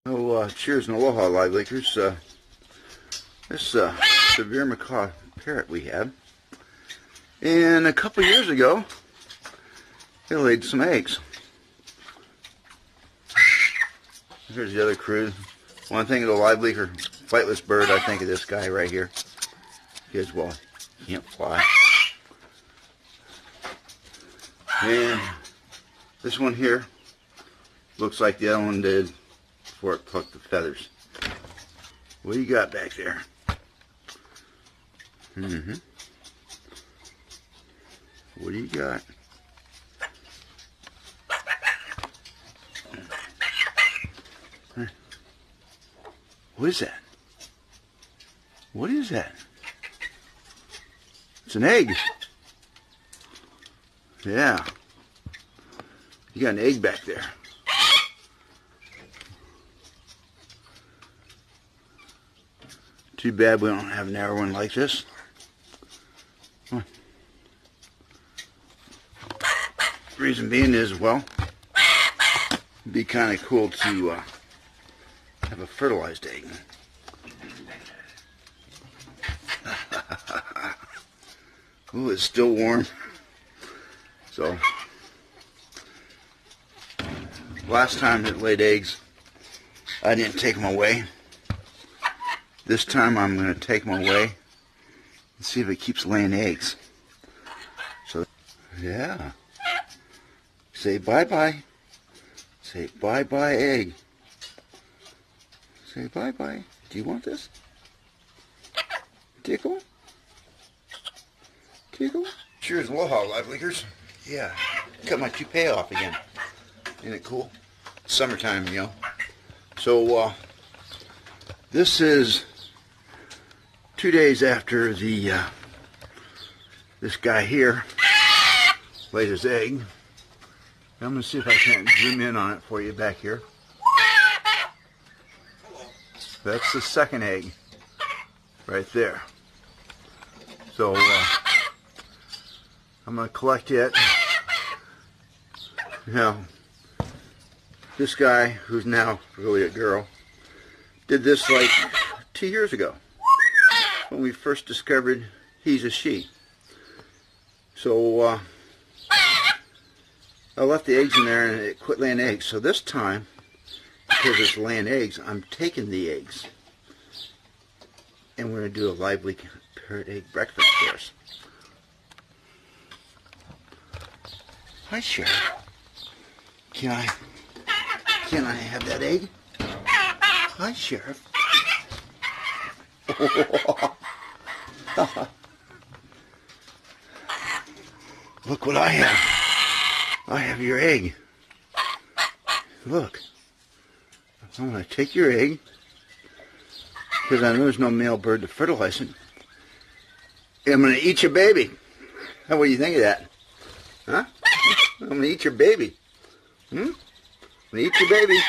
Oh, cheers and aloha, live leakers. This severe macaw parrot we have, and a couple years ago, it laid some eggs. Here's the other crew. One thing of the live leaker, flightless bird, I think of this guy right here. Because, well, he can't fly. And this one here looks like the other one did before it plucked the feathers. What do you got back there? What do you got? What is that? What is that? It's an egg. Yeah. You got an egg back there. Too bad we don't have another one like this. Reason being is, well, it'd be kind of cool to have a fertilized egg. Oh, it's still warm. So, last time it laid eggs, I didn't take them away. This time I'm going to take them away and see if it keeps laying eggs. So, yeah. Say bye-bye. Say bye-bye, egg. Say bye-bye. Do you want this? Tickle? Tickle? Cheers, aloha, live leakers. Yeah, cut my toupee off again. Isn't it cool? It's summertime, you know. So, this is 2 days after the this guy here laid his egg. I'm going to see if I can't zoom in on it for you back here. That's the second egg right there. So I'm going to collect it. Now, this guy, who's now really a girl, did this like 2 years ago when we first discovered he's a she. So I left the eggs in there and it quit laying eggs. So this time, because it's laying eggs, I'm taking the eggs and we're going to do a lively parrot egg breakfast for us. Hi, Sheriff. Can I have that egg? Hi, Sheriff. Look what I have. I have your egg. Look. I'm going to take your egg, because I know there's no male bird to fertilize it. I'm going to eat your baby. What do you think of that? Huh? I'm going to eat your baby. I'm going to eat your baby.